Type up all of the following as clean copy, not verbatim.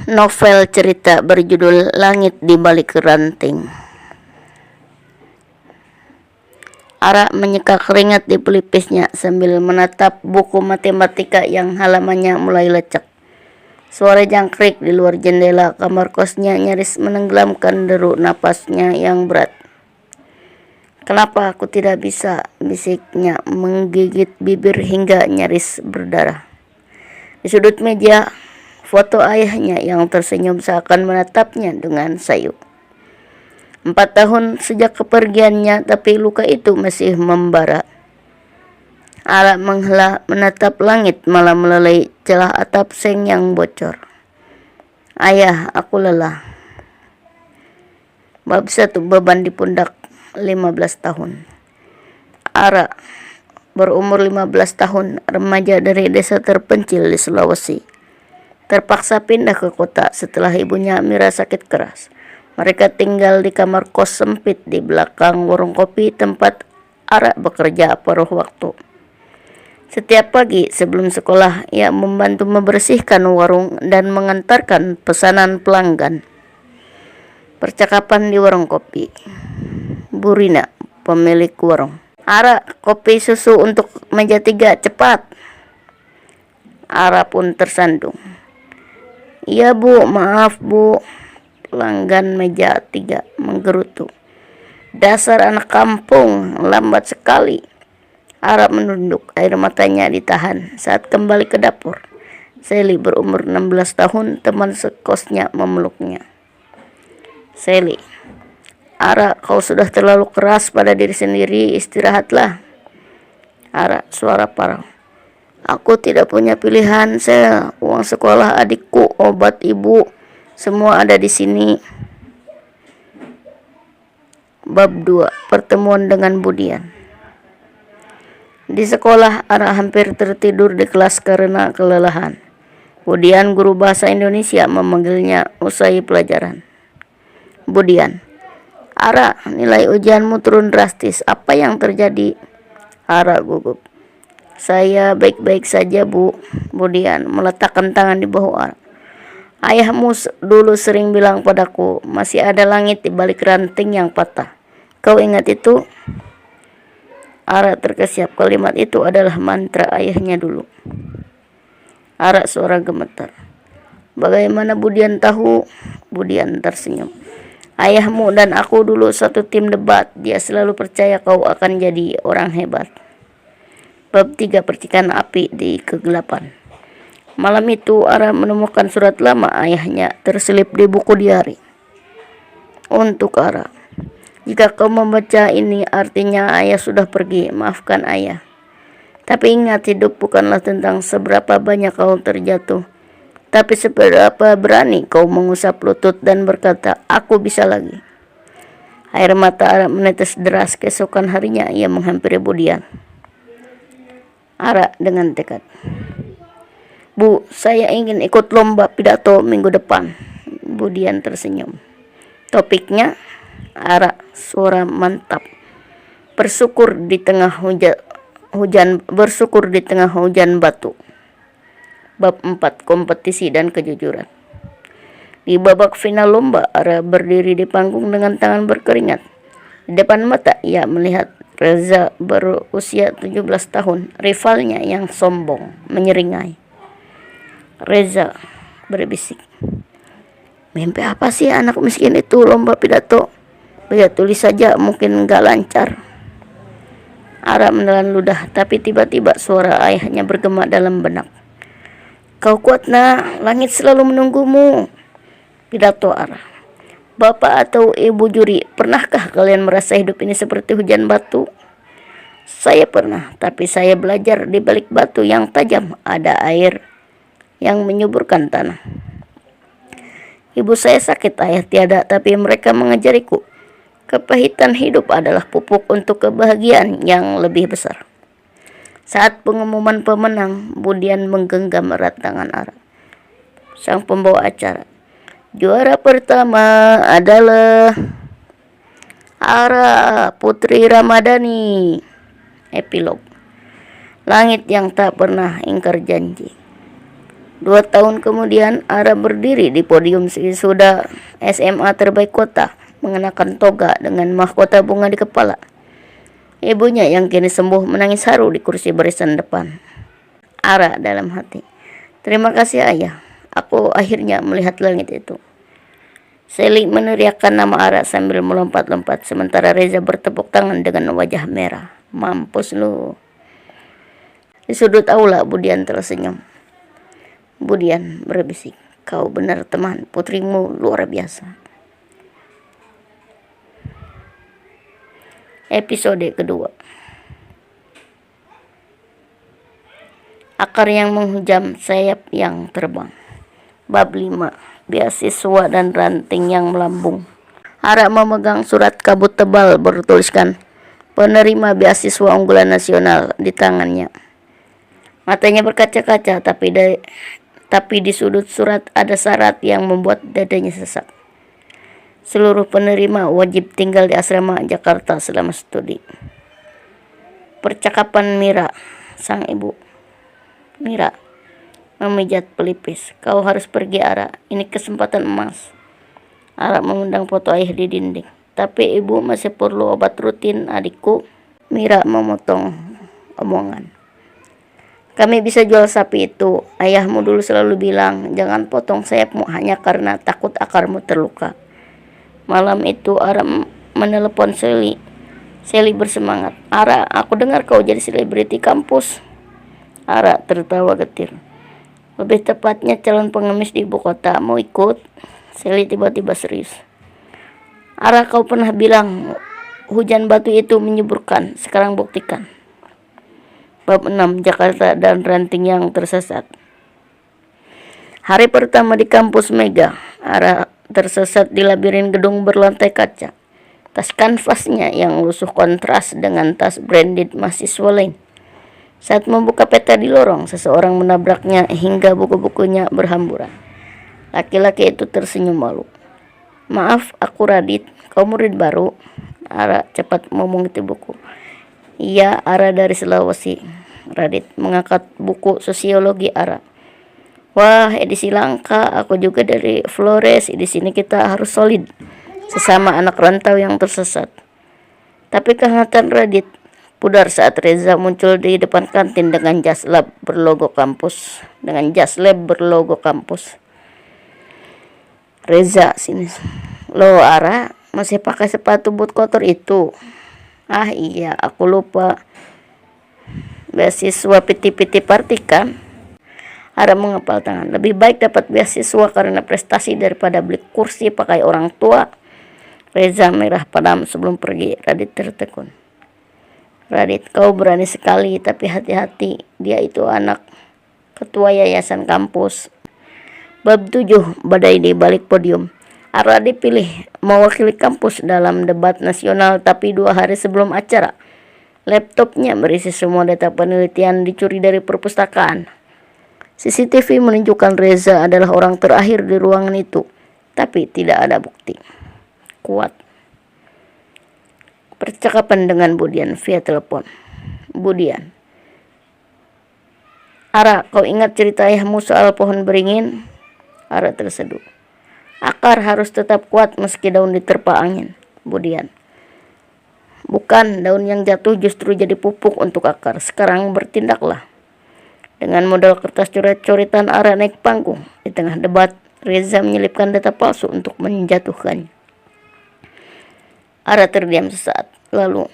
Novel cerita berjudul Langit di Balik Ranting. Ara menyeka keringat di pelipisnya sambil menatap buku matematika yang halamannya mulai lecek. Suara jangkrik di luar jendela kamar kosnya nyaris menenggelamkan deru napasnya yang berat. "Kenapa aku tidak bisa?" bisiknya menggigit bibir hingga nyaris berdarah. Di sudut meja, foto ayahnya yang tersenyum seakan menatapnya dengan sayu. 4 tahun sejak kepergiannya, tapi luka itu masih membara. Ara menghela menatap langit malam meleleh celah atap seng yang bocor. "Ayah, aku lelah." Bab 1, beban di pundak. 15 tahun. Ara berumur 15 tahun, remaja dari desa terpencil di Sulawesi. Terpaksa pindah ke kota setelah ibunya Mira sakit keras. Mereka tinggal di kamar kos sempit di belakang warung kopi tempat Ara bekerja paruh waktu. Setiap pagi sebelum sekolah, ia membantu membersihkan warung dan mengantarkan pesanan pelanggan. Percakapan di warung kopi. "Bu Rina, pemilik warung. Ara, kopi susu untuk meja 3, cepat." Ara pun tersandung. "Iya Bu, maaf Bu." Pelanggan meja 3 menggerutu. "Dasar anak kampung, lambat sekali." Ara menunduk, air matanya ditahan saat kembali ke dapur. Sally berumur 16 tahun, teman sekosnya memeluknya. "Sally, Ara, kau sudah terlalu keras pada diri sendiri, istirahatlah." Ara, suara parau. "Aku tidak punya pilihan, Sel. Uang sekolah adikku, obat ibu, semua ada di sini." Bab 2, pertemuan dengan Budian. Di sekolah, Ara hampir tertidur di kelas karena kelelahan. Budian, guru bahasa Indonesia, memanggilnya usai pelajaran. "Budian, Ara, nilai ujianmu turun drastis. Apa yang terjadi?" Ara gugup. "Saya baik-baik saja Bu." Budian meletakkan tangan di bahu Ara. "Ayahmu dulu sering bilang padaku, masih ada langit di balik ranting yang patah. Kau ingat itu?" Ara terkesiap. Kalimat itu adalah mantra ayahnya dulu. Ara, suara gemetar. "Bagaimana Budian tahu?" Budian tersenyum. "Ayahmu dan aku dulu satu tim debat. Dia selalu percaya kau akan jadi orang hebat." Bab 3, percikan api di kegelapan. Malam itu Ara menemukan surat lama ayahnya terselip di buku diari. "Untuk Ara, jika kau membaca ini artinya ayah sudah pergi. Maafkan ayah. Tapi ingat, hidup bukanlah tentang seberapa banyak kau terjatuh, tapi seberapa berani kau mengusap lutut dan berkata, aku bisa lagi." Air mata Ara menetes deras. Keesokan harinya ia menghampiri Budian. Ara dengan tekad. "Bu, saya ingin ikut lomba pidato minggu depan." Budian tersenyum. "Topiknya?" Ara, suara mantap. Bersyukur di tengah hujan batu." Bab 4, kompetisi dan kejujuran. Di babak final lomba, Ara berdiri di panggung dengan tangan berkeringat. Di depan mata ia melihat Reza berusia 17 tahun, rivalnya yang sombong, menyeringai. Reza berbisik, "Mimpi apa sih anak miskin itu lomba pidato? Biar tulis saja, mungkin nggak lancar." Ara menelan ludah, tapi tiba-tiba suara ayahnya bergema dalam benak. "Kau kuat nak, langit selalu menunggumu." Pidato Ara. "Bapak atau ibu juri, pernahkah kalian merasa hidup ini seperti hujan batu?" "Saya pernah, tapi saya belajar di balik batu yang tajam ada air yang menyuburkan tanah. Ibu saya sakit, ayah tiada, tapi mereka mengajariku. Kepahitan hidup adalah pupuk untuk kebahagiaan yang lebih besar." Saat pengumuman pemenang, Budian menggenggam erat tangan Ara. Sang pembawa acara. "Juara pertama adalah Ara Putri Ramadhani." Epilog. Langit yang tak pernah ingkar janji. 2 tahun kemudian, Ara berdiri di podium wisuda SMA terbaik kota, mengenakan toga dengan mahkota bunga di kepala. Ibunya yang kini sembuh menangis haru di kursi barisan depan. Ara dalam hati, "Terima kasih ayah, aku akhirnya melihat langit itu." Sally meneriakkan nama Ara sambil melompat-lompat, sementara Reza bertepuk tangan dengan wajah merah. "Mampus lu." Di sudut aula, Budian tersenyum. Budian berbisik, "Kau benar teman, putrimu luar biasa." Episode kedua. Akar yang menghujam, sayap yang terbang. Bab 5. Beasiswa dan ranting yang melambung. Ara memegang surat kabut tebal bertuliskan penerima beasiswa unggulan nasional di tangannya. Matanya berkaca-kaca, tapi di sudut surat ada syarat yang membuat dadanya sesak. Seluruh penerima wajib tinggal di asrama Jakarta selama studi. Percakapan Mira, sang ibu. "Mira," memijat pelipis, "kau harus pergi Ara, ini kesempatan emas." Ara memandang foto ayah di dinding. "Tapi ibu masih perlu obat rutin adikku." Mira memotong omongan. "Kami bisa jual sapi itu. Ayahmu dulu selalu bilang, jangan potong sayapmu hanya karena takut akarmu terluka." Malam itu Ara menelepon Sally. Sally bersemangat, "Ara, aku dengar kau jadi selebriti kampus." Ara tertawa getir. "Lebih tepatnya calon pengemis di ibu kota. Mau ikut?" Sally tiba-tiba serius. "Ara, kau pernah bilang hujan batu itu menyuburkan. Sekarang buktikan." Bab 6. Jakarta dan ranting yang tersesat. Hari pertama di kampus Mega, Ara tersesat di labirin gedung berlantai kaca. Tas kanvasnya yang lusuh kontras dengan tas branded mahasiswa lain. Saat membuka peta di lorong, seseorang menabraknya hingga buku-bukunya berhamburan. Laki-laki itu tersenyum malu. "Maaf, aku Radit. Kau murid baru?" Ara cepat memunguti buku. "Iya, Ara dari Sulawesi." Radit mengangkat buku sosiologi Ara. "Wah, edisi langka. Aku juga dari Flores. Di sini kita harus solid, sesama anak rantau yang tersesat." Tapi kehangatan Radit pudar saat Reza muncul di depan kantin dengan jas lab berlogo kampus. "Reza, sini." "Loh Ara, masih pakai sepatu boot kotor itu?" "Ah iya, aku lupa. Beasiswa PT Party kan?" Ara mengepal tangan. "Lebih baik dapat beasiswa karena prestasi daripada beli kursi pakai orang tua." Reza merah padam sebelum pergi. Radit tertekun. "Radit, kau berani sekali, tapi hati-hati. Dia itu anak ketua yayasan kampus." Bab 7. Badai di balik podium. Ara dipilih mewakili kampus dalam debat nasional, tapi 2 hari sebelum acara, laptopnya berisi semua data penelitian dicuri dari perpustakaan. CCTV menunjukkan Reza adalah orang terakhir di ruangan itu, tapi tidak ada bukti kuat. Percakapan dengan Budian via telepon. Budian, "Ara, kau ingat cerita ayahmu soal pohon beringin?" Ara terseduh. "Akar harus tetap kuat meski daun diterpa angin." Budian, "Bukan, daun yang jatuh justru jadi pupuk untuk akar. Sekarang bertindaklah." Dengan modal kertas coret-coretan, Ara naik panggung. Di tengah debat, Reza menyelipkan data palsu untuk menjatuhkannya. Ara terdiam sesaat. Lalu,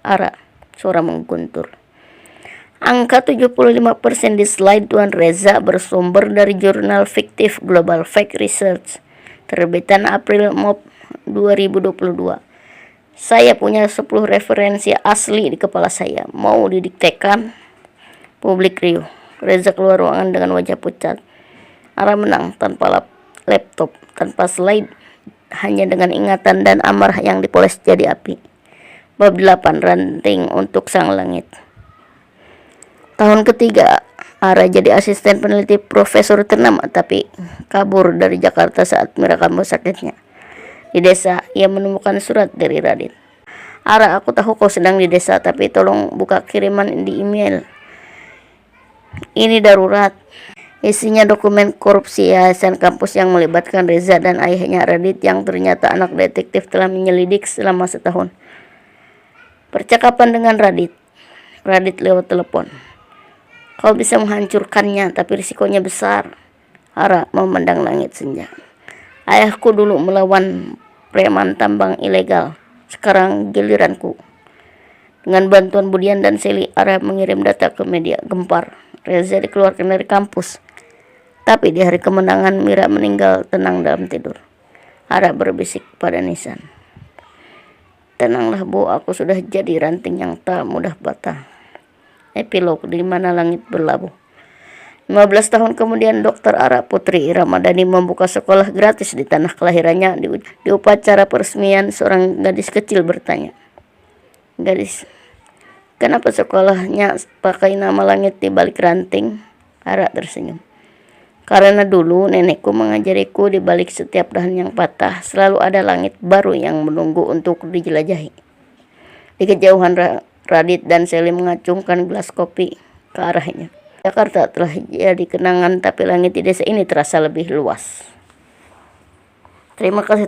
"Ara," suara mengguntur. "Angka 75% di slide Tuan Reza bersumber dari jurnal fiktif Global Fact Research, terbitan April MOP 2022. Saya punya 10 referensi asli di kepala saya. Mau didiktekan?" Publik riuh. Reza keluar ruangan dengan wajah pucat. Ara menang tanpa laptop, tanpa slide, hanya dengan ingatan dan amarah yang dipoles jadi api. Bab 8. Ranting untuk sang langit. Tahun ketiga, Ara jadi asisten peneliti profesor ternama, tapi kabur dari Jakarta saat Mira kambuh sakitnya. Di desa, ia menemukan surat dari Radit. "Ara, aku tahu kau sedang di desa, tapi tolong buka kiriman di email. Ini darurat." Isinya dokumen korupsi yayasan kampus yang melibatkan Reza dan ayahnya Radit yang ternyata anak detektif telah menyelidik selama setahun. Percakapan dengan Radit lewat telepon. Kau bisa menghancurkannya, tapi risikonya besar. Ara memandang langit senja. Ayahku dulu melawan preman tambang ilegal. Sekarang giliranku. Dengan bantuan Budian dan Seli, Ara mengirim data ke media. Gempar. Reza dikeluarkan dari kampus. Tapi di hari kemenangan, Mira meninggal tenang dalam tidur. Ara berbisik pada Nisan. Tenanglah Bu, aku sudah jadi ranting yang tak mudah patah. Epilog, di mana langit berlabuh. 15 tahun kemudian, Dr. Ara Putri Ramadhani membuka sekolah gratis di tanah kelahirannya. Di upacara peresmian, seorang gadis kecil bertanya, "Gadis, kenapa sekolahnya pakai nama langit di balik ranting?" Ara tersenyum. "Karena dulu nenekku mengajariku di balik setiap dahan yang patah selalu ada langit baru yang menunggu untuk dijelajahi." Di kejauhan, Radit dan Seli mengacungkan gelas kopi ke arahnya. Jakarta telah jadi kenangan, tapi langit di desa ini terasa lebih luas. Terima kasih.